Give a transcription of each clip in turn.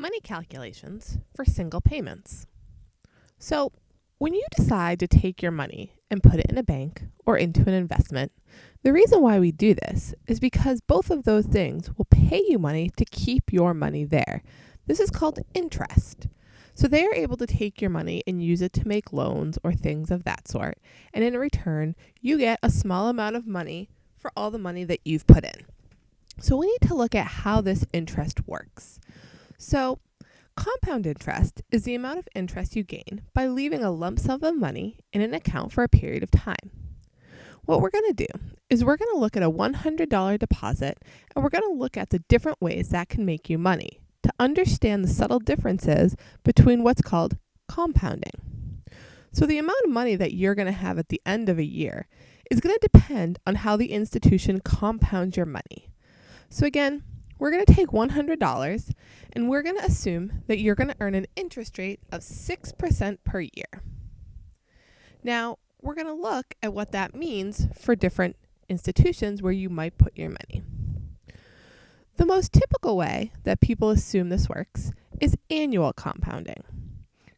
money calculations for single payments. So, when you decide to take your money and put it in a bank or into an investment, the reason why we do this is because both of those things will pay you money to keep your money there. This is called interest. So they are able to take your money and use it to make loans or things of that sort. And in return, you get a small amount of money for all the money that you've put in. So we need to look at how this interest works. So compound interest is the amount of interest you gain by leaving a lump sum of money in an account for a period of time. What we're going to do is we're going to look at a $100 deposit, and we're going to look at the different ways that can make you money to understand the subtle differences between what's called compounding. So the amount of money that you're going to have at the end of a year is going to depend on how the institution compounds your money. So again, we're going to take $100 and we're going to assume that you're going to earn an interest rate of 6% per year. Now, we're going to look at what that means for different institutions where you might put your money. The most typical way that people assume this works is annual compounding.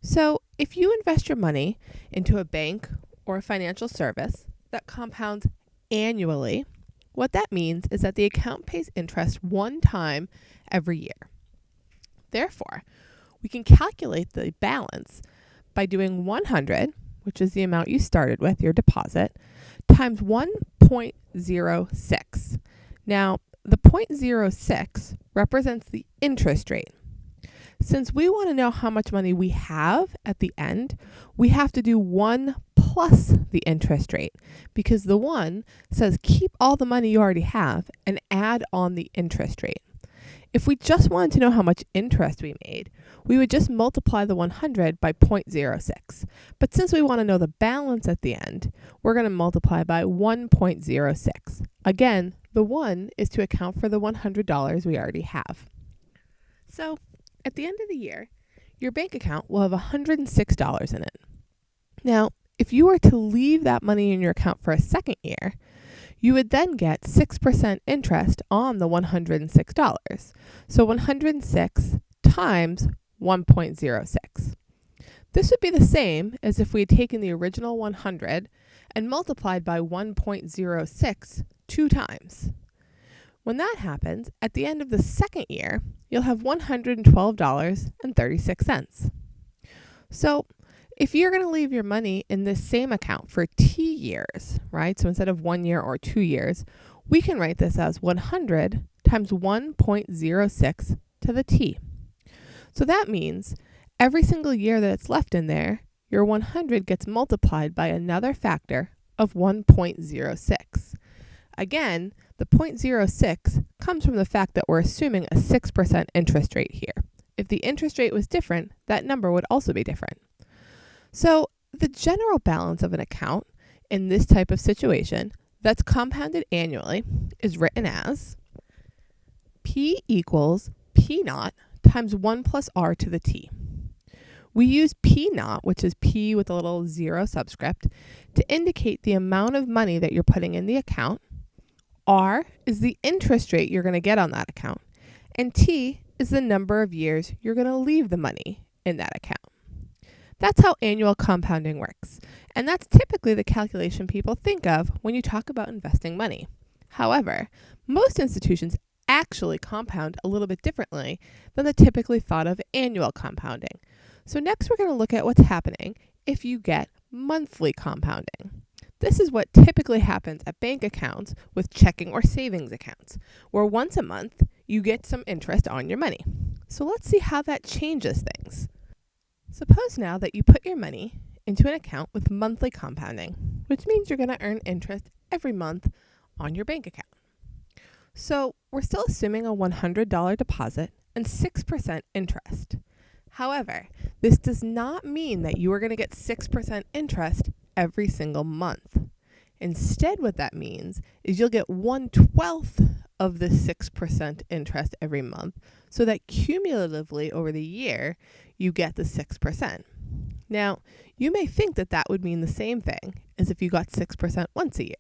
So if you invest your money into a bank or a financial service that compounds annually, what that means is that the account pays interest one time every year. Therefore, we can calculate the balance by doing 100, which is the amount you started with, your deposit, times 1.06. Now, the 0.06 represents the interest rate. Since we want to know how much money we have at the end, we have to do 1 plus the interest rate, because the 1 says keep all the money you already have and add on the interest rate. If we just wanted to know how much interest we made, we would just multiply the 100 by 0.06. But since we want to know the balance at the end, we're going to multiply by 1.06. Again, the 1 is to account for the $100 we already have. So at the end of the year, your bank account will have $106 in it. Now, if you were to leave that money in your account for a second year, you would then get 6% interest on the $106. So 106 times 1.06. This would be the same as if we had taken the original 100 and multiplied by 1.06 two times. When that happens, at the end of the second year, you'll have $112.36. So if you're going to leave your money in this same account for T years, right? So instead of 1 year or 2 years, we can write this as 100 times 1.06 to the T. So that means every single year that it's left in there, your 100 gets multiplied by another factor of 1.06. Again, the 0.06 comes from the fact that we're assuming a 6% interest rate here. If the interest rate was different, that number would also be different. So the general balance of an account in this type of situation that's compounded annually is written as P equals P naught times 1 plus R to the T. We use P naught, which is P with a little 0 subscript, to indicate the amount of money that you're putting in the account. R is the interest rate you're going to get on that account. And T is the number of years you're going to leave the money in that account. That's how annual compounding works. And that's typically the calculation people think of when you talk about investing money. However, most institutions actually compound a little bit differently than the typically thought of annual compounding. So next we're going to look at what's happening if you get monthly compounding. This is what typically happens at bank accounts with checking or savings accounts, where once a month you get some interest on your money. So let's see how that changes things. Suppose now that you put your money into an account with monthly compounding, which means you're going to earn interest every month on your bank account. So we're still assuming a $100 deposit and 6% interest. However, this does not mean that you are going to get 6% interest every single month. Instead, what that means is you'll get 1/12 of the 6% interest every month, so that cumulatively over the year, you get the 6%. Now, you may think that that would mean the same thing as if you got 6% once a year.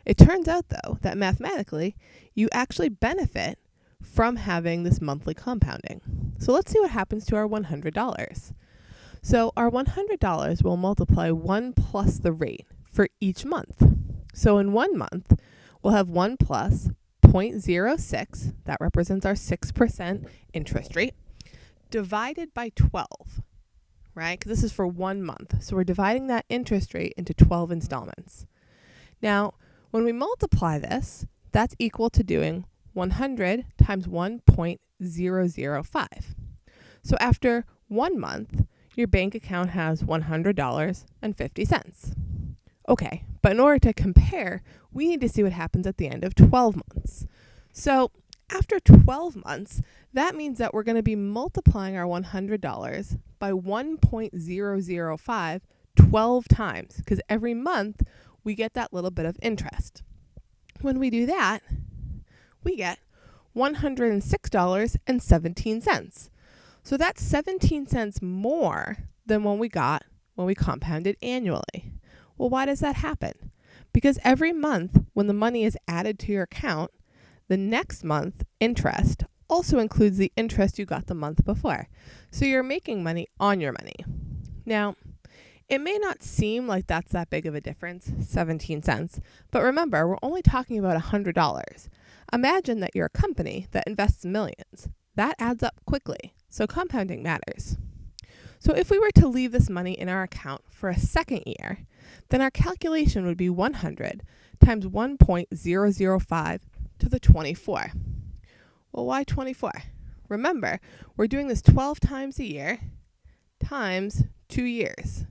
It turns out, though, that mathematically, you actually benefit from having this monthly compounding. So let's see what happens to our $100. So our $100 will multiply 1 plus the rate for each month. So in 1 month, we'll have 1 plus 0.06, that represents our 6% interest rate, divided by 12, right? Because this is for 1 month. So we're dividing that interest rate into 12 installments. Now, when we multiply this, that's equal to doing 100 times 1.005. So after 1 month, your bank account has $100.50. Okay, but in order to compare, we need to see what happens at the end of 12 months. So after 12 months, that means that we're going to be multiplying our $100 by 1.005 12 times, because every month we get that little bit of interest. When we do that, we get $106.17. So that's 17 cents more than what we got when we compounded annually. Well, why does that happen? Because every month when the money is added to your account, the next month interest also includes the interest you got the month before. So you're making money on your money. Now, it may not seem like that's that big of a difference, 17 cents, but remember, we're only talking about $100. Imagine that you're a company that invests millions. That adds up quickly, so compounding matters. So if we were to leave this money in our account for a second year, then our calculation would be 100 times 1.005 to the 24. Well, why 24? Remember, we're doing this 12 times a year times 2 years.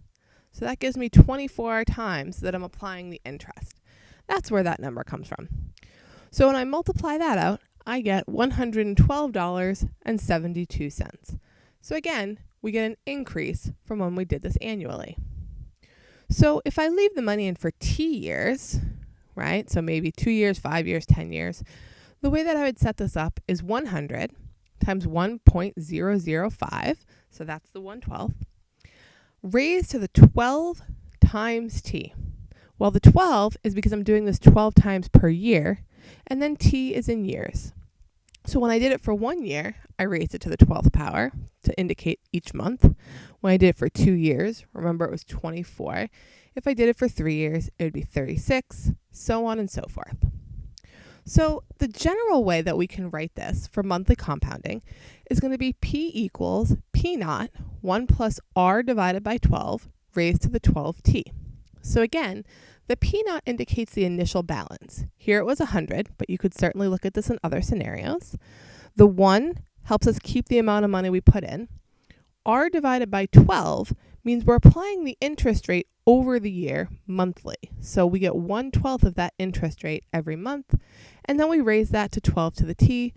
So that gives me 24 times that I'm applying the interest. That's where that number comes from. So when I multiply that out, I get $112.72. So again, we get an increase from when we did this annually. So if I leave the money in for T years, right? So maybe 2 years, 5 years, 10 years. The way that I would set this up is 100 times 1.005. So that's the 1/12. Raised to the 12 times T. Well, the 12 is because I'm doing this 12 times per year, and then T is in years. So when I did it for 1 year, I raised it to the 12th power to indicate each month. When I did it for 2 years, remember it was 24. If I did it for 3 years, it would be 36, so on and so forth. So the general way that we can write this for monthly compounding is going to be P equals P naught 1 plus R divided by 12 raised to the 12t. So again, the P naught indicates the initial balance. Here it was 100, but you could certainly look at this in other scenarios. The 1 helps us keep the amount of money we put in. R divided by 12 means we're applying the interest rate over the year monthly. So we get 1/12 of that interest rate every month, and then we raise that to 12 to the t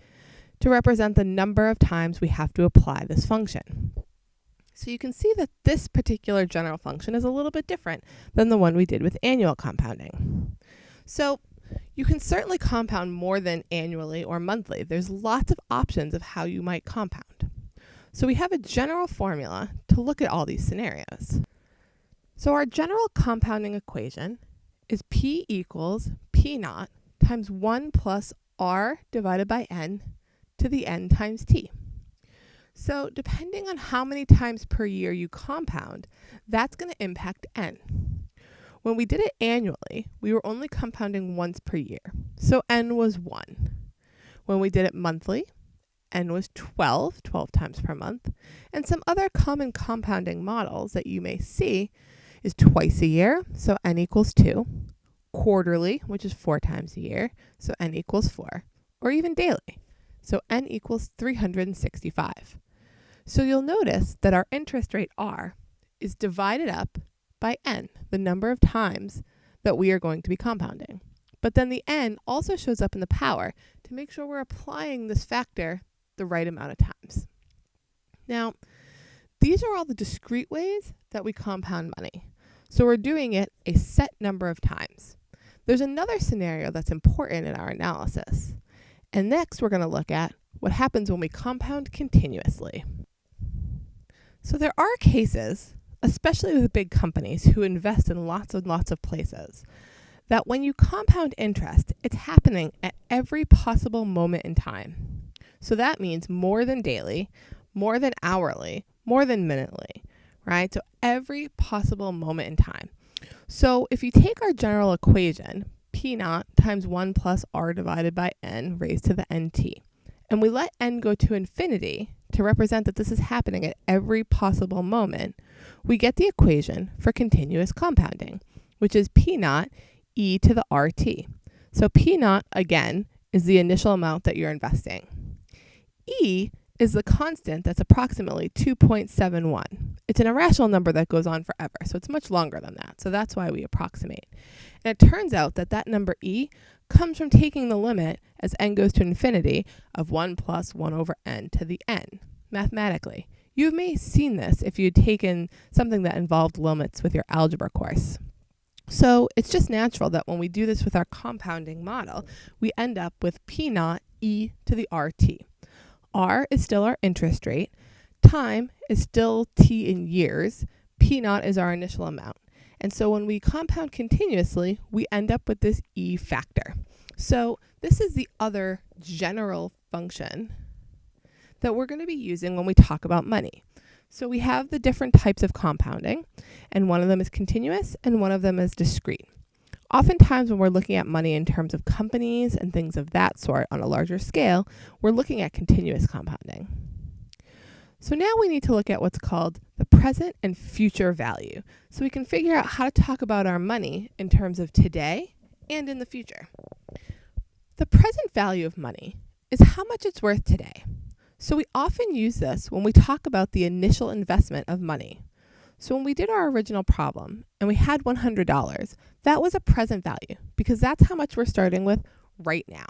to represent the number of times we have to apply this function. So you can see that this particular general function is a little bit different than the one we did with annual compounding. So you can certainly compound more than annually or monthly. There's lots of options of how you might compound. So we have a general formula to look at all these scenarios. So our general compounding equation is P equals P naught times 1 plus R divided by N to the N times T. So depending on how many times per year you compound, that's going to impact N. When we did it annually, we were only compounding once per year. So N was 1. When we did it monthly, N was 12 times per month. And some other common compounding models that you may see is twice a year, so N equals 2. Quarterly, which is 4 times a year, so N equals 4. Or even daily, so N equals 365. So you'll notice that our interest rate R is divided up by N, the number of times that we are going to be compounding. But then the N also shows up in the power to make sure we're applying this factor the right amount of times. Now, these are all the discrete ways that we compound money. So we're doing it a set number of times. There's another scenario that's important in our analysis. And next, we're going to look at what happens when we compound continuously. So there are cases, especially with big companies who invest in lots and lots of places, that when you compound interest, it's happening at every possible moment in time. So that means more than daily, more than hourly, more than minutely, right? So every possible moment in time. So if you take our general equation, P naught times 1 plus r divided by n raised to the nt, and we let n go to infinity to represent that this is happening at every possible moment, we get the equation for continuous compounding, which is P naught e to the RT. So P naught, again, is the initial amount that you're investing. E is the constant that's approximately 2.71. It's an irrational number that goes on forever, so it's much longer than that. So that's why we approximate. And it turns out that that number E comes from taking the limit as n goes to infinity of 1 plus 1 over n to the n, mathematically. You may have seen this if you'd taken something that involved limits with your algebra course. So it's just natural that when we do this with our compounding model, we end up with P naught e to the RT. R is still our interest rate. Time is still t in years. P naught is our initial amount. And so when we compound continuously, we end up with this E factor. So this is the other general function that we're going to be using when we talk about money. So we have the different types of compounding, and one of them is continuous and one of them is discrete. Oftentimes when we're looking at money in terms of companies and things of that sort on a larger scale, we're looking at continuous compounding. So now we need to look at what's called the present and future value, so we can figure out how to talk about our money in terms of today and in the future. The present value of money is how much it's worth today. So we often use this when we talk about the initial investment of money. So when we did our original problem and we had $100, that was a present value because that's how much we're starting with right now.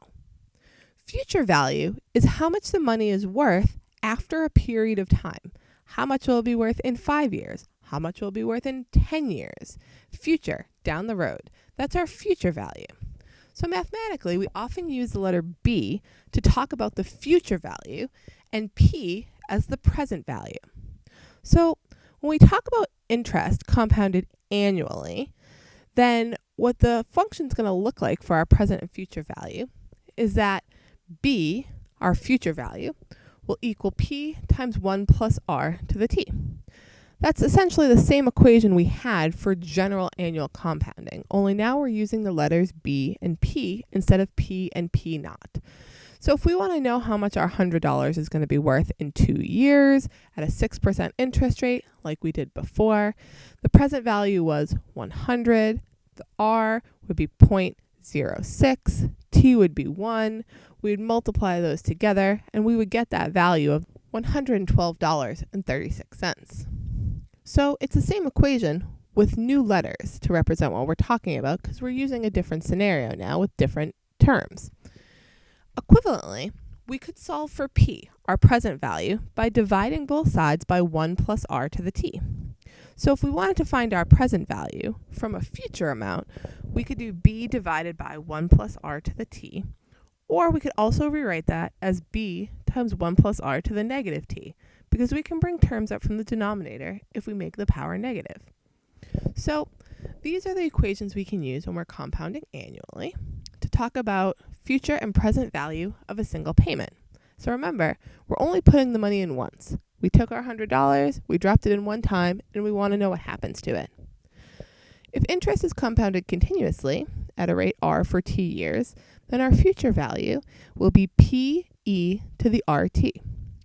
Future value is how much the money is worth after a period of time. How much will it be worth in 5 years? How much will it be worth in 10 years? Future, down the road. That's our future value. So mathematically, we often use the letter B to talk about the future value and P as the present value. So when we talk about interest compounded annually, then what the function is going to look like for our present and future value is that B, our future value, will equal P times 1 plus R to the T. That's essentially the same equation we had for general annual compounding, only now we're using the letters B and P instead of P and P naught. So if we want to know how much our $100 is going to be worth in 2 years at a 6% interest rate, like we did before, the present value was 100, the R would be 0.06, T would be 1, we would multiply those together, and we would get that value of $112.36. So it's the same equation with new letters to represent what we're talking about because we're using a different scenario now with different terms. Equivalently, we could solve for P, our present value, by dividing both sides by 1 plus R to the T. So if we wanted to find our present value from a future amount, we could do B divided by 1 plus R to the T, or we could also rewrite that as B times 1 plus R to the negative T, because we can bring terms up from the denominator if we make the power negative. So these are the equations we can use when we're compounding annually to talk about future and present value of a single payment. So remember, we're only putting the money in once. We took our $100, we dropped it in one time, and we want to know what happens to it. If interest is compounded continuously at a rate R for T years, then our future value will be P e to the RT.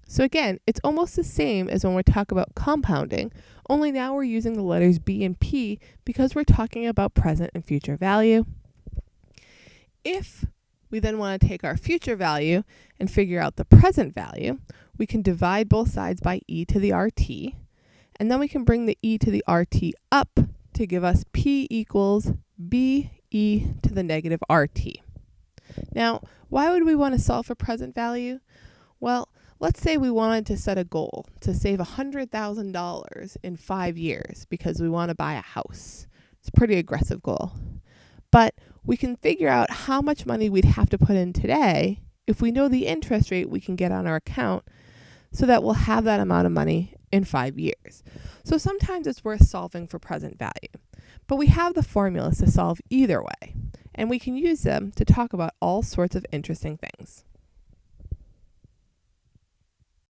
So again, it's almost the same as when we talk about compounding, only now we're using the letters B and P because we're talking about present and future value. If we then want to take our future value and figure out the present value, we can divide both sides by e to the RT, and then we can bring the e to the RT up to give us P equals B e to the negative RT. Now, why would we want to solve for present value? Well, let's say we wanted to set a goal to save $100,000 in 5 years because we want to buy a house. It's a pretty aggressive goal. But we can figure out how much money we'd have to put in today if we know the interest rate we can get on our account so that we'll have that amount of money in 5 years. So sometimes it's worth solving for present value. But we have the formulas to solve either way, and we can use them to talk about all sorts of interesting things.